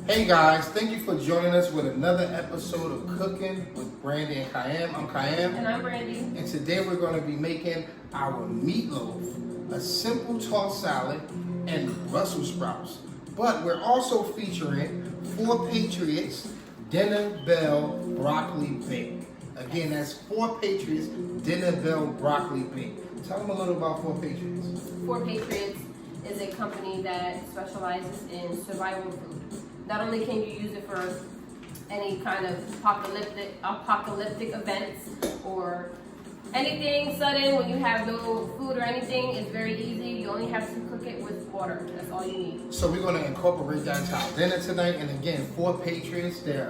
Hey guys, thank you for joining us with another episode of Cooking with Brandy and Kayam. I'm Kayam. And I'm Brandy. And today we're going to be making our meatloaf, a simple tossed salad, and Brussels sprouts. But we're also featuring 4patriots Dinner Bell Broccoli Bake. Again, that's 4patriots Dinner Bell Broccoli Bake. Tell them a little about 4patriots. 4patriots is a company that specializes in survival food. Not only can you use it for any kind of apocalyptic events or anything sudden when you have no food or anything, it's very easy. You only have to cook it with water. That's all you need. So we're going to incorporate that into our dinner tonight. And again, 4patriots, their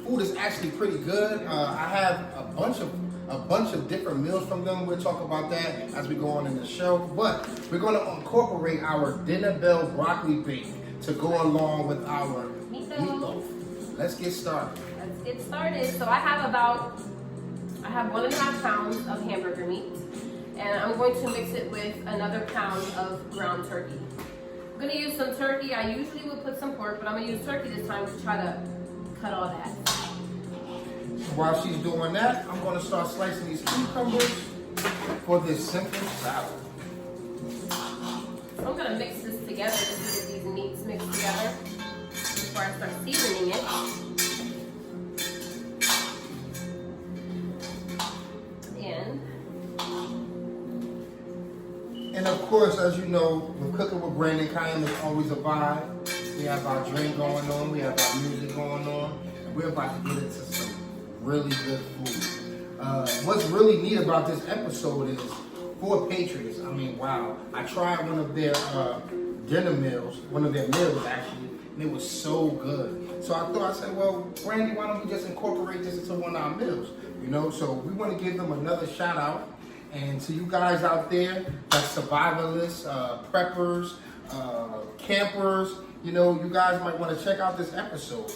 food is actually pretty good. I have a bunch of different meals from them. We'll talk about that as we go on in the show. But we're going to incorporate our Dinner Bell Broccoli Bake to go along with our meatloaf. Let's get started. Let's get started. So I have 1.5 pounds of hamburger meat, and I'm going to mix it with another pound of ground turkey. I'm going to use some turkey. I usually would put some pork, but I'm going to use turkey this time to try to cut all that. So while she's doing that, I'm going to start slicing these cucumbers for this simple salad. I'm going to mix this together just to get these meats mixed together before I start seasoning it. And of course, as you know, with Cooking with Brandy and Kayam is always a vibe. We have our drink going on, we have our music going on, and we're about to get into some really good food. What's really neat about this episode is 4patriots. I mean, wow. I tried one of their meals actually, and it was so good. So I said, well, Brandy, why don't we just incorporate this into one of our meals? You know, so we want to give them another shout out. And to you guys out there, like survivalists, preppers, campers, you know, you guys might want to check out this episode.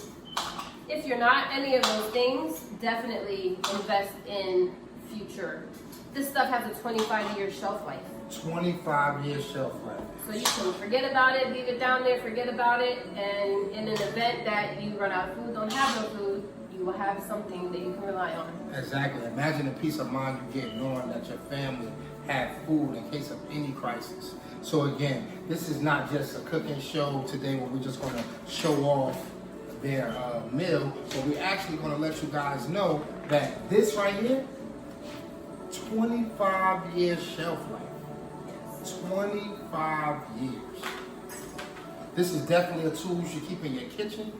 If you're not any of those things, definitely invest in future. This stuff has a 25-year shelf life. 25-year shelf life. So you can forget about it, leave it down there, forget about it, and in an event that you run out of food, don't have no food, you will have something that you can rely on. Exactly. Imagine the peace of mind you get knowing that your family had food in case of any crisis. So again, this is not just a cooking show today where we're just going to show off their meal, but we're actually going to let you guys know that this right here, 25-year shelf life. 25 years. This is definitely a tool you should keep in your kitchen.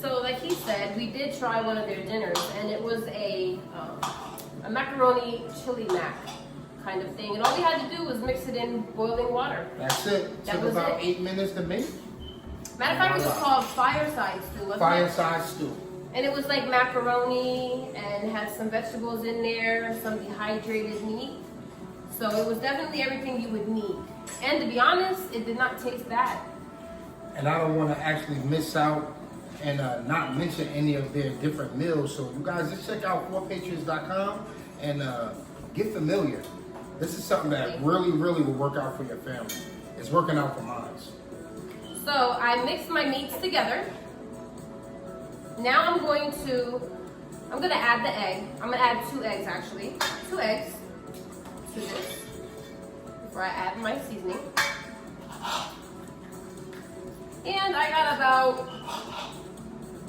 So like he said, we did try one of their dinners, and it was a macaroni chili mac kind of thing. And all we had to do was mix it in boiling water. That's it. Took about 8 minutes to make. Matter of fact, it was called fireside stew, wasn't it? Fireside stew. And it was like macaroni and had some vegetables in there, some dehydrated meat. So it was definitely everything you would need. And to be honest, it did not taste bad. And I don't want to actually miss out and not mention any of their different meals. So you guys just check out 4patriots.com and get familiar. This is something that really, really will work out for your family. It's working out for mine. So I mixed my meats together. Now I'm going to add the egg. I'm going to add 2 eggs actually. 2 eggs to this before I add my seasoning. And I got about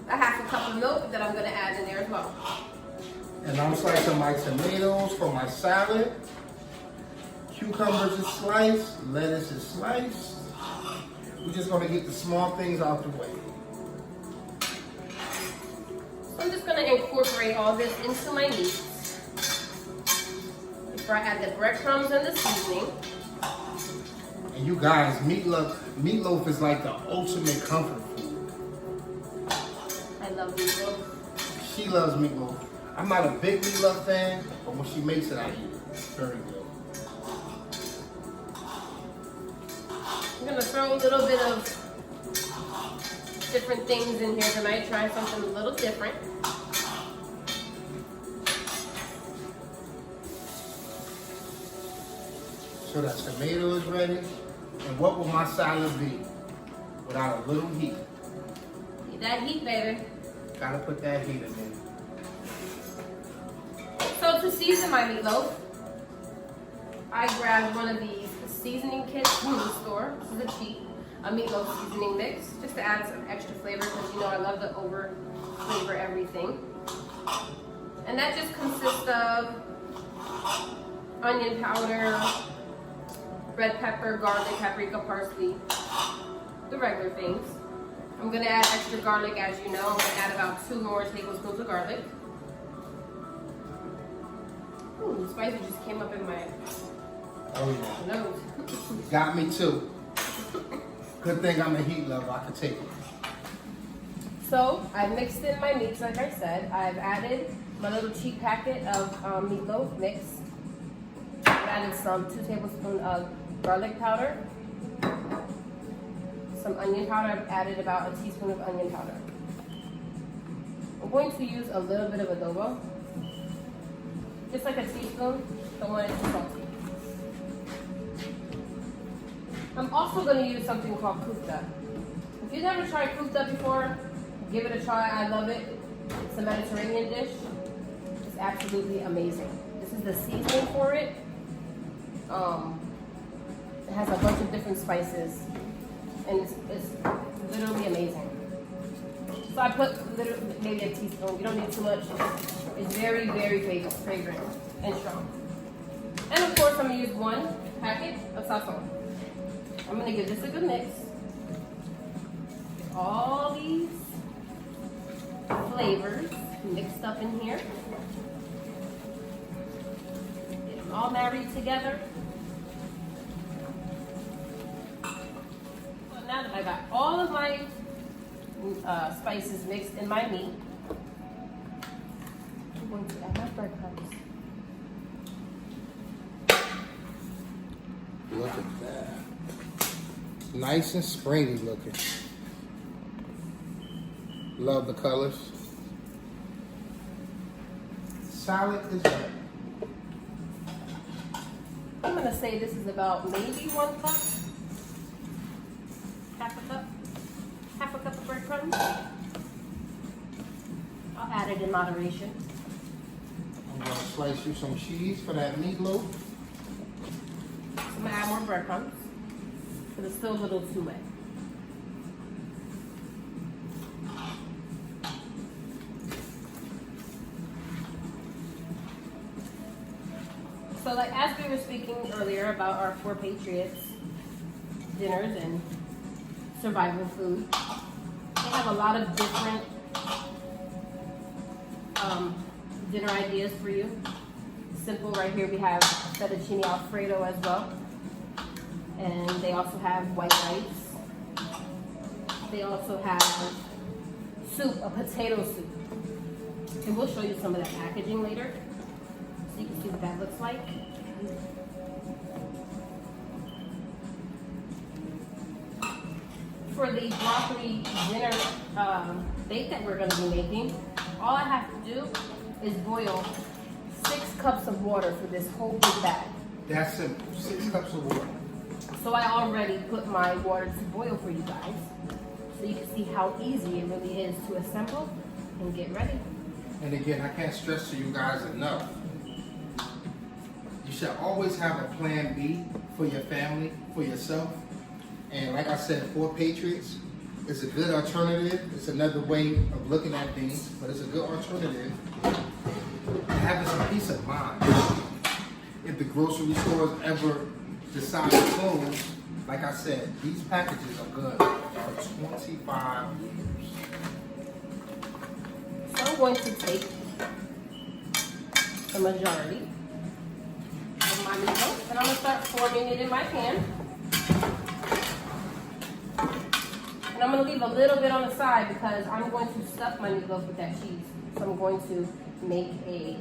a half a cup of milk that I'm going to add in there as well. And I'm slicing my tomatoes for my salad. Cucumbers is sliced. Lettuce is sliced. We're just going to get the small things out the way. So I'm just going to incorporate all this into my meat before I add the breadcrumbs and the seasoning. And you guys, meatloaf is like the ultimate comfort food. I love meatloaf. She loves meatloaf. I'm not a big meatloaf fan, but when she makes it, I eat it. Very good. I'm going to throw a little bit of different things in here tonight. Try something a little different. So that tomato is ready. And what will my salad be? without a little heat. Get that heat, baby. Gotta put that heat in there. So to season my meatloaf, I grabbed one of these seasoning kits from the store. This is a cheap, a meatloaf seasoning mix, just to add some extra flavor because you know I love to over flavor everything. And that just consists of onion powder, red pepper, garlic, paprika, parsley, the regular things. I'm gonna add extra garlic, as you know. I'm gonna add about 2 more tablespoons of garlic. Ooh, the spices just came up in my nose. Got me too. Good thing I'm a heat lover, I can take it. So I mixed in my meats, like I said. I've added my little cheap packet of meatloaf mix. I've added some 2 tablespoons of garlic powder, some onion powder. I've added about a teaspoon of onion powder. I'm going to use a little bit of adobo, just like a teaspoon. Don't want it too salty. I'm also going to use something called kufta. If you've never tried kufta before, give it a try. I love it. It's a Mediterranean dish. It's absolutely amazing. This is the seasoning for it. It has a bunch of different spices, and it's literally amazing. So I put maybe a teaspoon. You don't need too much. It's very, very fragrant and strong. And of course, I'm gonna use 1 packet of sazon. I'm gonna give this a good mix. All these flavors mixed up in here. Get them all married together. So now that I got all of my spices mixed in my meat, I'm going to add my breadcrumbs. Look at that. Nice and springy looking. Love the colors. Salad is right. I'm gonna say this is about maybe 1 cup. Half a cup of breadcrumbs. I'll add it in moderation. I'm gonna slice you some cheese for that meatloaf. So I'm gonna add more breadcrumbs because it's still a little too wet. So like as we were speaking earlier about our 4 Patriots dinners and survival food, they have a lot of different dinner ideas for you. Simple right here, we have fettuccine alfredo as well. And they also have white rice. They also have soup, a potato soup. And we'll show you some of that packaging later, so you can see what that looks like. For the broccoli dinner bake that we're going to be making, all I have to do is boil 6 cups of water for this whole big bag. That's simple. 6 cups of water. So I already put my water to boil for you guys, so you can see how easy it really is to assemble and get ready. And again, I can't stress to you guys enough. You should always have a plan B for your family, for yourself. And like I said, 4 Patriots is a good alternative. It's another way of looking at things, but it's a good alternative. Having some peace of mind. If the grocery stores ever decide to close, like I said, these packages are good for 25 years. So I'm going to take the majority of my meatloaf and I'm going to start forming it in my pan. And I'm going to leave a little bit on the side because I'm going to stuff my meatloaf with that cheese. So I'm going to make a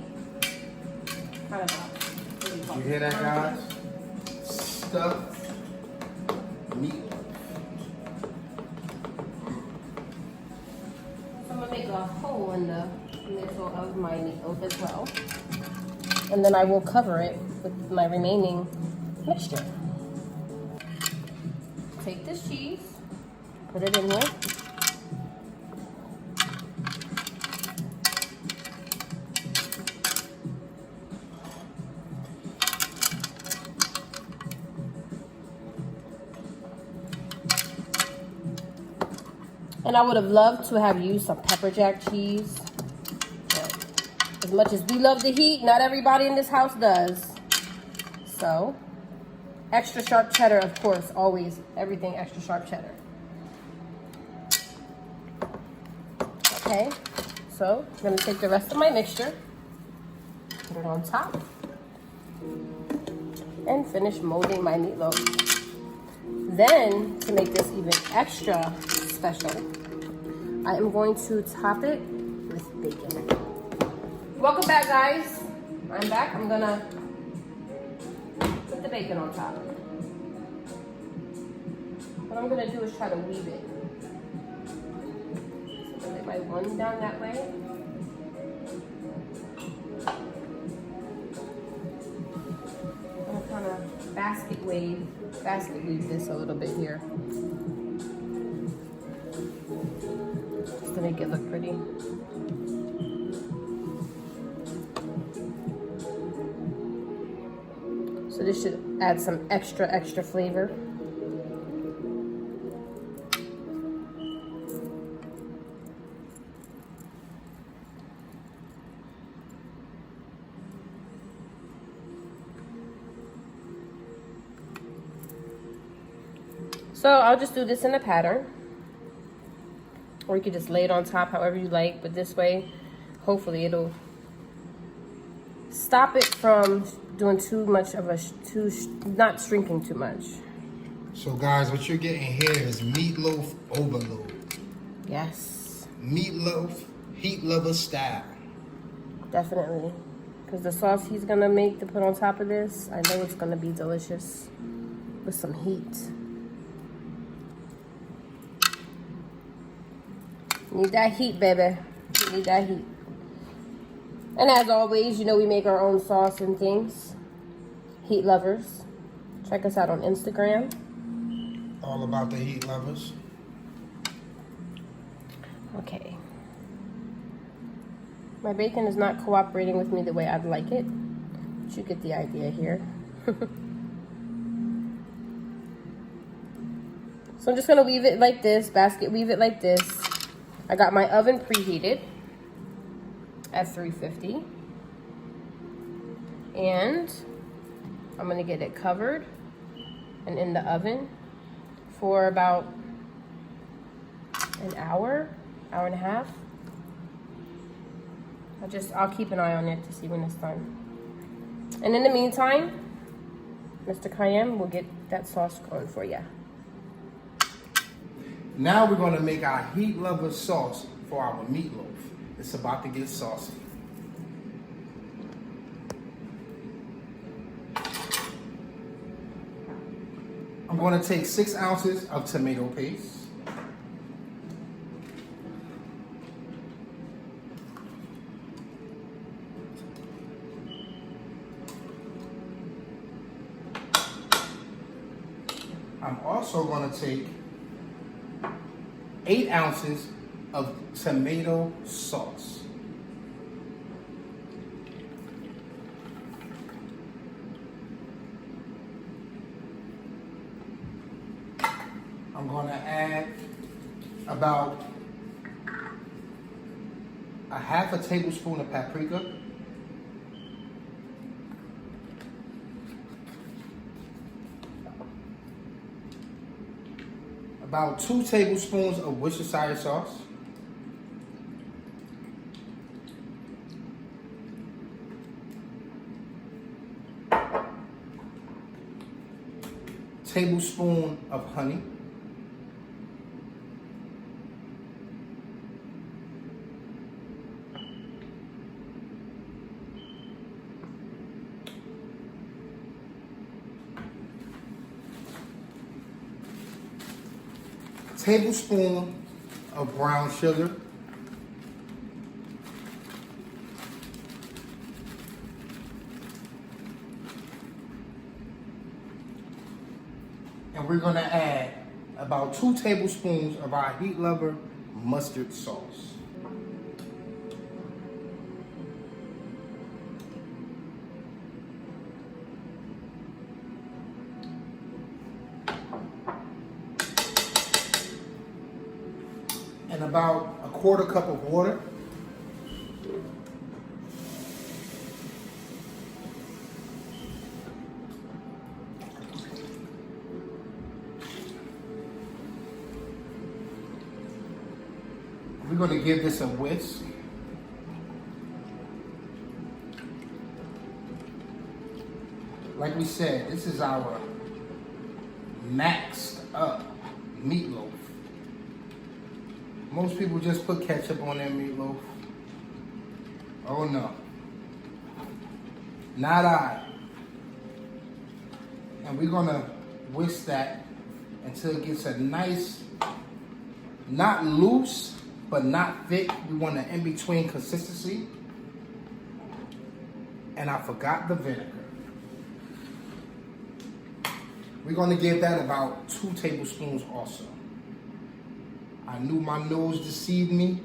kind of a, what do you call it? You hear that, guys? Stuffed meatloaf. So I'm going to make a hole in the middle of my meatloaf as well. And then I will cover it with my remaining mixture. Take this cheese, Put it in here. And I would have loved to have used some pepper jack cheese. But as much as we love the heat, not everybody in this house does. So, extra sharp cheddar, of course, always, everything extra sharp cheddar. Okay, so I'm gonna take the rest of my mixture, put it on top, and finish molding my meatloaf. Then, to make this even extra special, I am going to top it with bacon. Welcome back, guys. I'm back. I'm gonna put the bacon on top. What I'm gonna do is try to weave it. So I'm gonna get my one down that way. I'm gonna kind of basket weave this a little bit here. Just to make it look pretty. So this should add some extra flavor. So I'll just do this in a pattern. Or you could just lay it on top however you like, but this way, hopefully it'll stop it from doing too much of not shrinking too much. So guys, what you're getting here is meatloaf overload. Yes. Meatloaf, heat lover style. Definitely. Because the sauce he's gonna make to put on top of this, I know it's gonna be delicious with some heat. Need that heat, baby. Need that heat. And as always, you know we make our own sauce and things. Heat Lovers. Check us out on Instagram. All about the heat lovers. Okay. My bacon is not cooperating with me the way I'd like it. But you get the idea here. So I'm just gonna weave it like this, basket weave it like this. I got my oven preheated at 350. And I'm gonna get it covered and in the oven for about an hour and a half. I'll keep an eye on it to see when it's done. And in the meantime, Mr. Cayenne will get that sauce going for you. Now we're going to make our heat lover sauce for our meatloaf. It's about to get saucy. I'm going to take 6 ounces of tomato paste. I'm also going to take 8 ounces of tomato sauce. I'm going to add about a half a tablespoon of paprika. About 2 tablespoons of Worcestershire sauce. Tablespoon of honey. Tablespoon of brown sugar. And we're going to add about 2 tablespoons of our Heat Lover mustard sauce. And about a 1/4 cup of water. We're going to give this a whisk. Like we said, this is our maxed up meatloaf. Most people just put ketchup on their meatloaf. Oh no. Not I. And we're going to whisk that until it gets a nice, not loose, but not thick. We want an in-between consistency. And I forgot the vinegar. We're gonna give that about 2 tablespoons also. I knew my nose deceived me.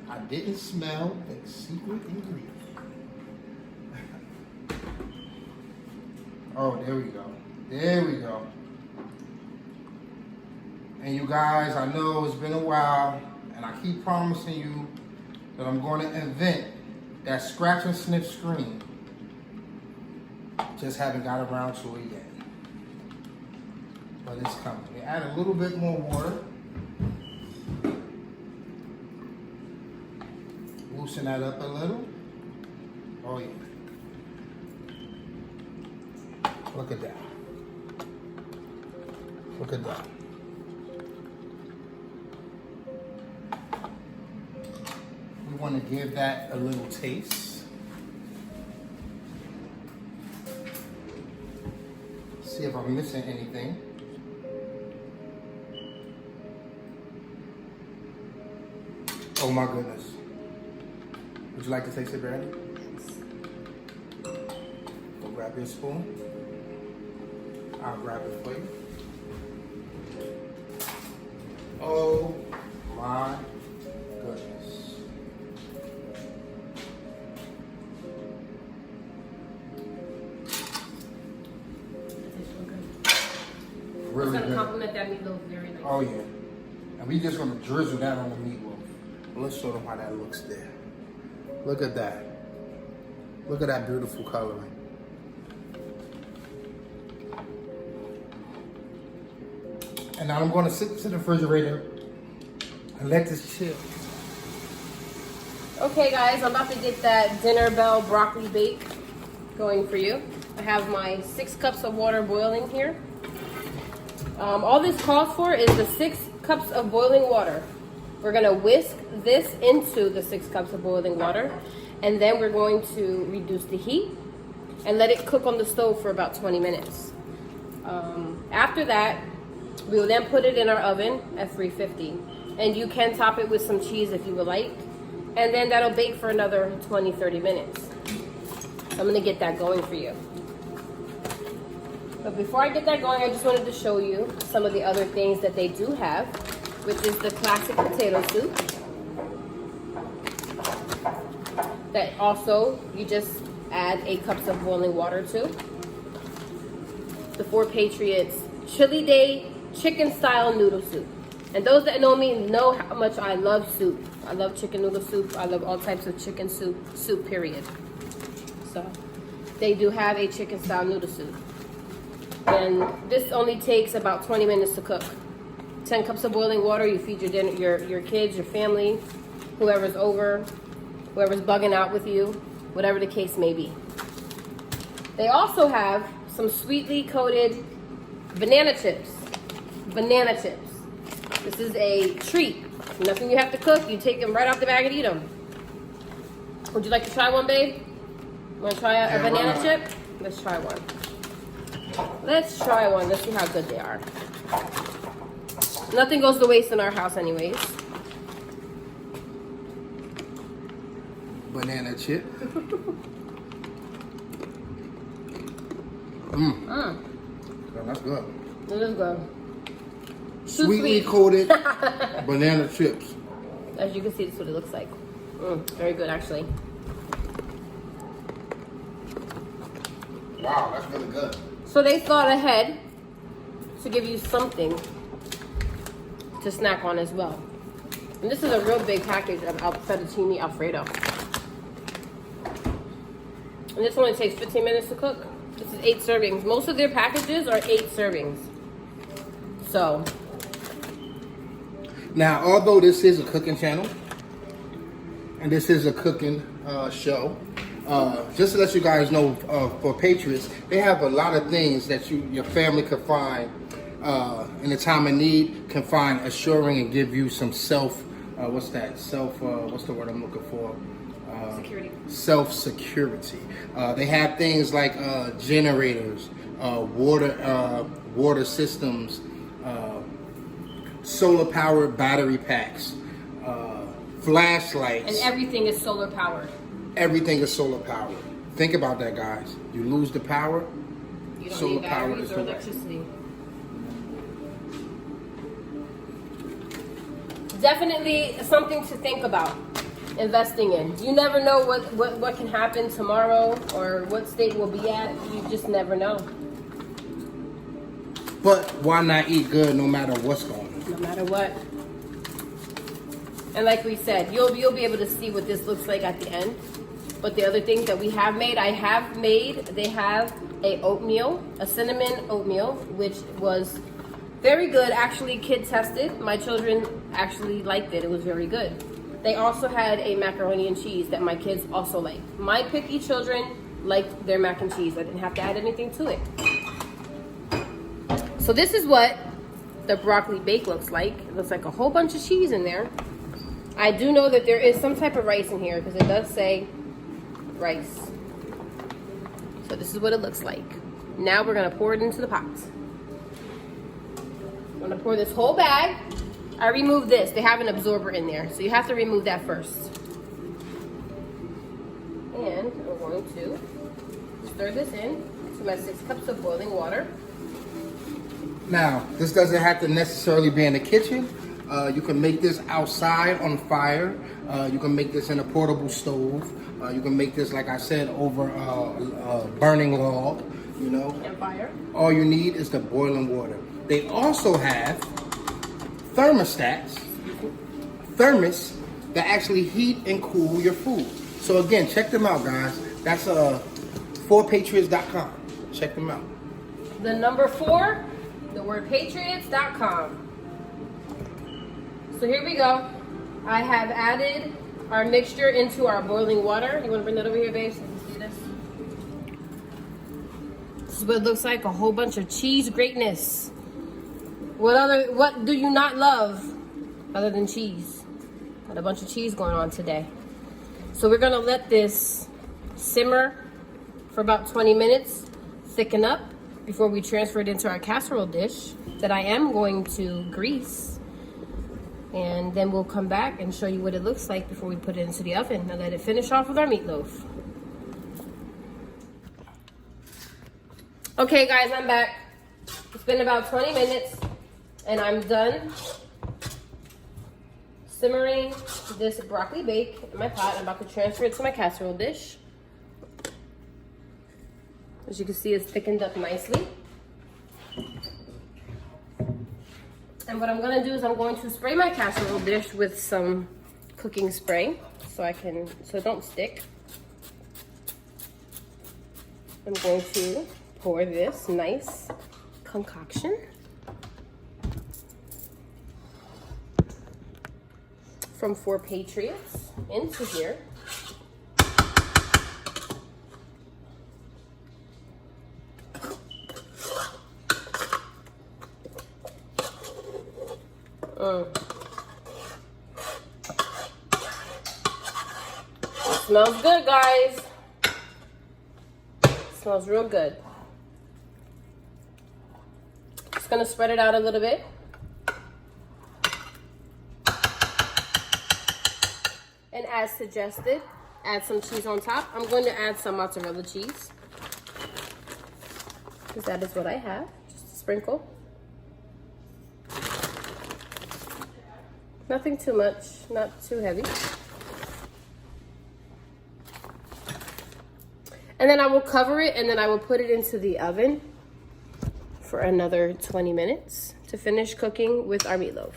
I didn't smell the secret ingredient. Oh, there we go. There we go. And you guys, I know it's been a while, and I keep promising you that I'm going to invent that scratch and sniff screen. Just haven't got around to it yet. But it's coming. We add a little bit more water. Loosen that up a little. Oh yeah. Look at that. Look at that. We want to give that a little taste. See if I'm missing anything. Oh my goodness. Would you like to taste it, Brandy? Yes. Go grab your spoon. I'll grab it for you. Oh my goodness. Really it's gonna good. complement that meatloaf very nicely. Oh yeah. And we just gonna drizzle that on the meatloaf. Let's show them how that looks there. Look at that. Look at that beautiful coloring. And now I'm going to sit to the refrigerator and let this chill. Okay guys, I'm about to get that dinner bell broccoli bake going for you. I have my 6 cups of water boiling here. All this calls for is the 6 cups of boiling water. We're gonna whisk this into the 6 cups of boiling water, and then we're going to reduce the heat and let it cook on the stove for about 20 minutes. After that, we will then put it in our oven at 350. And you can top it with some cheese if you would like. And then that'll bake for another 20-30 minutes. So I'm gonna get that going for you. But before I get that going, I just wanted to show you some of the other things that they do have, which is the classic potato soup. That also, you just add 8 cups of boiling water to. The 4patriots Chili Day chicken style noodle soup. And those that know me know how much I love soup. I love chicken noodle soup. I love all types of chicken soup period. So they do have a chicken style noodle soup. And this only takes about 20 minutes to cook. 10 cups of boiling water, you feed your dinner, your kids, your family, whoever's over, whoever's bugging out with you, whatever the case may be. They also have some sweetly coated banana chips. Banana chips. This is a treat. Nothing you have to cook. You take them right off the bag and eat them. Would you like to try one, babe? Want to try a banana chip? Let's try one. Let's try one. Let's see how good they are. Nothing goes to waste in our house anyways. Banana chip. Oh, that's good. It is good. Sweetly coated banana chips. As you can see, this is what it looks like. Very good, actually. Wow, that's really good. So they thought ahead to give you something to snack on as well. And this is a real big package of fettuccine Alfredo. And this only takes 15 minutes to cook. This is 8 servings. Most of their packages are 8 servings. So. Now, although this is a cooking channel, and this is a cooking show, just to let you guys know, for Patriots, they have a lot of things that your family could find in a time of need, can find assuring and give you some what's the word I'm looking for? Security. Self-security. They have things like generators, water systems, solar-powered battery packs, flashlights. And everything is solar powered. Everything is solar powered. Think about that, guys. You lose the power, You don't solar need power batteries is or the way. electricity. Definitely something to think about investing in. You never know what can happen tomorrow or what state we'll be at. You just never know. But why not eat good no matter what's going on? No matter what. And like we said, you'll be able to see what this looks like at the end. But the other things that we have made, they have a cinnamon oatmeal, which was very good. Actually, kid tested. My children actually liked it. It was very good. They also had a macaroni and cheese that my kids also liked. My picky children liked their mac and cheese. I didn't have to add anything to it. So this is what the broccoli bake looks like. It looks like a whole bunch of cheese in there. I do know that there is some type of rice in here because it does say rice. So this is what it looks like. Now we're gonna pour it into the pot. I'm gonna pour this whole bag. I removed this. They have an absorber in there, so you have to remove that first. And I'm going to stir this in to my 6 cups of boiling water. Now, this doesn't have to necessarily be in the kitchen. You can make this outside on fire. You can make this in a portable stove. You can make this, like I said, over a burning log, you know. And fire. All you need is the boiling water. They also have thermos that actually heat and cool your food. So again, check them out, guys. That's 4patriots.com. Check them out. The number 4, the word patriots.com. So here we go. I have added our mixture into our boiling water. You want to bring that over here, babe, so you can see this? This is what it looks like, a whole bunch of cheese greatness. What do you not love other than cheese? Got a bunch of cheese going on today. So we're gonna let this simmer for about 20 minutes, thicken up before we transfer it into our casserole dish that I am going to grease. And then we'll come back and show you what it looks like before we put it into the oven and let it finish off with our meatloaf. Okay guys, I'm back. It's been about 20 minutes and I'm done simmering this broccoli bake in my pot. I'm about to transfer it to my casserole dish. As you can see, it's thickened up nicely. And what I'm gonna do is I'm going to spray my casserole dish with some cooking spray so it don't stick. I'm going to pour this nice concoction from 4 Patriots into here. Smells good, guys. Smells real good. Just gonna spread it out a little bit. And as suggested, add some cheese on top. I'm going to add some mozzarella cheese, because that is what I have. Just a sprinkle. Nothing too much, not too heavy. And then I will cover it, and then I will put it into the oven for another 20 minutes to finish cooking with our meatloaf.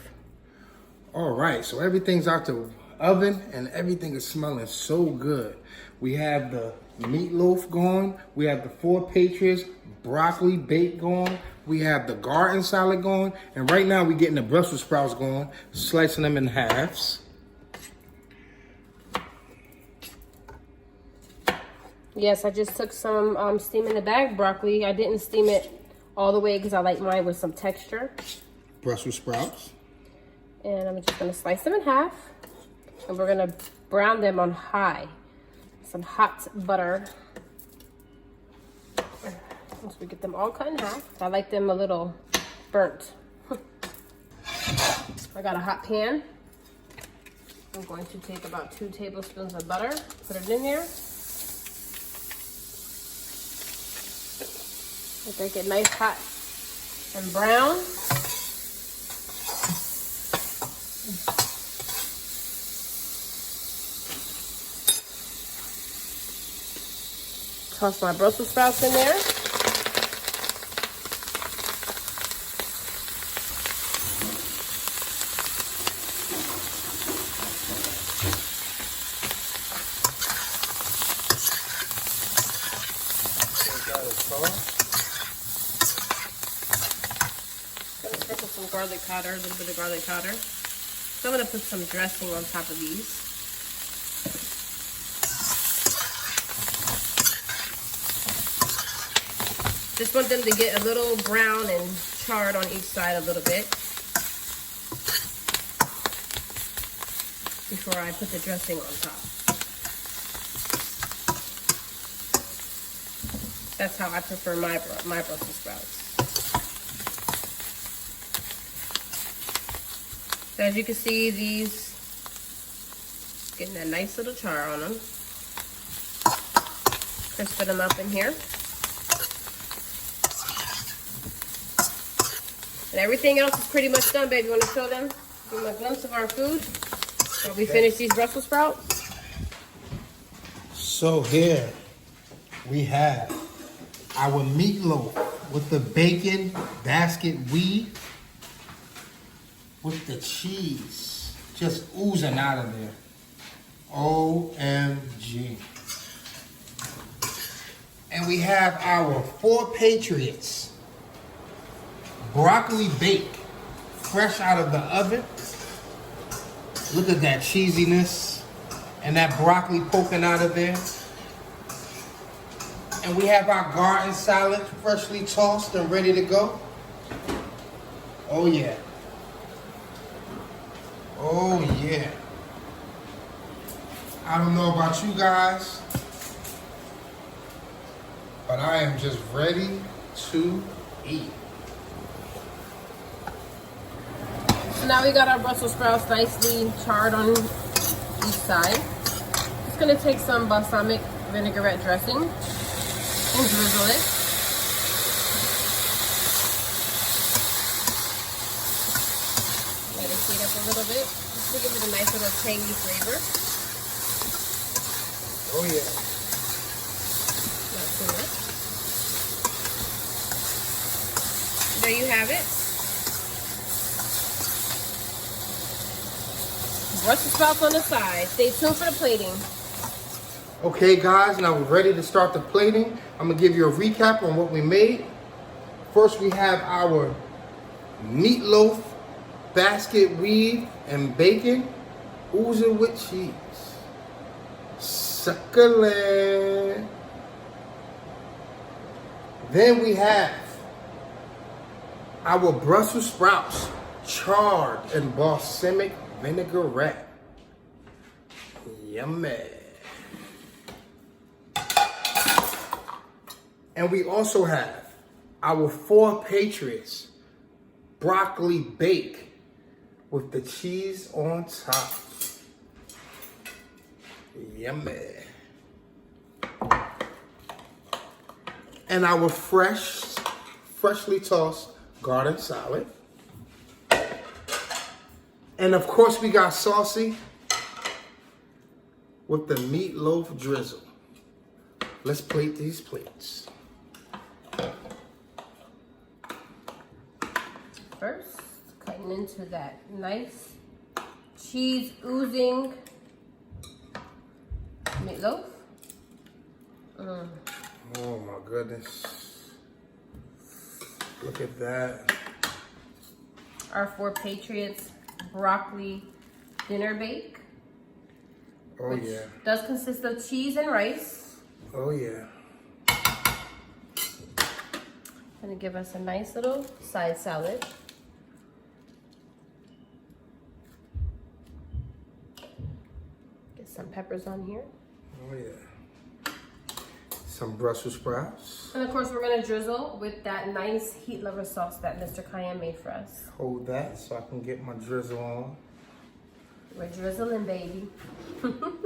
All right, so everything's out the oven and everything is smelling so good. We have the meatloaf going. We have the 4 Patriots broccoli bake going. We have the garden salad going. And right now we're getting the Brussels sprouts going, slicing them in halves. Yes, I just took some steam in the bag broccoli. I didn't steam it all the way because I like mine with some texture. Brussels sprouts. And I'm just gonna slice them in half. And we're gonna brown them on high. Some hot butter. Once we get them all cut in half. I like them a little burnt. I got a hot pan. I'm going to take about 2 tablespoons of butter, put it in there. Make it nice, hot, and brown. Toss my Brussels sprouts in there. Gonna sprinkle some garlic powder, a little bit of garlic powder. So I'm gonna put some dressing on top of these. Just want them to get a little brown and charred on each side a little bit before I put the dressing on top. That's how I prefer my Brussels sprouts. So as you can see, these getting a nice little char on them. Crisping them up in here. And everything else is pretty much done, baby. You want to show them? Give them a glimpse of our food while we finish these Brussels sprouts. So here we have our meatloaf with the bacon basket weave with the cheese just oozing out of there. OMG. And we have our 4 Patriots broccoli bake, fresh out of the oven. Look at that cheesiness and that broccoli poking out of there. And we have our garden salad freshly tossed and ready to go. Oh yeah. Oh yeah. I don't know about you guys, but I am just ready to eat. So now we got our Brussels sprouts nicely charred on each side. Just gonna take some balsamic vinaigrette dressing and drizzle it. Let it heat up a little bit, just to give it a nice little tangy flavor. Oh yeah. Not too much. There you have it. Brussels sprouts on the side. Stay tuned for the plating. Okay guys, now we're ready to start the plating. I'm gonna give you a recap on what we made. First we have our meatloaf, basket weave, and bacon, oozing with cheese. Succulent. Then we have our Brussels sprouts, charred in balsamic vinaigrette. Yummy. And we also have our 4 Patriots broccoli bake with the cheese on top. Yummy. And our freshly tossed garden salad. And of course we got saucy with the meatloaf drizzle. Let's plate these plates. First, cutting into that nice cheese oozing meatloaf. Oh my goodness. Look at that. Our 4patriots broccoli dinner bake. Oh which yeah. does consist of cheese and rice. Oh yeah. Gonna give us a nice little side salad. Get some peppers on here. Oh yeah. Some Brussels sprouts. And of course we're gonna drizzle with that nice heat lover sauce that Mr. Cayenne made for us. Hold that so I can get my drizzle on. We're drizzling, baby. I'm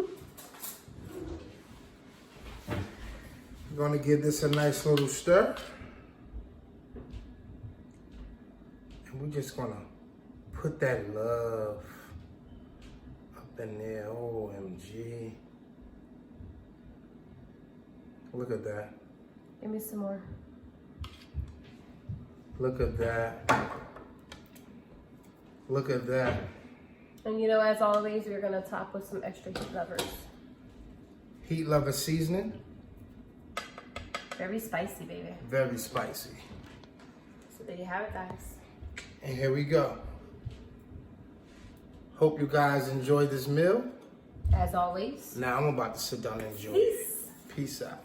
gonna give this a nice little stir. And we're just gonna put that love up in there. OMG. Look at that. Give me some more. Look at that. Look at that. And you know, as always, we're gonna top with some extra heat lovers. Heat lover seasoning. Very spicy, baby. Very spicy. So there you have it, guys. And here we go. Hope you guys enjoyed this meal. As always. Now I'm about to sit down and enjoy it. Peace. Peace out.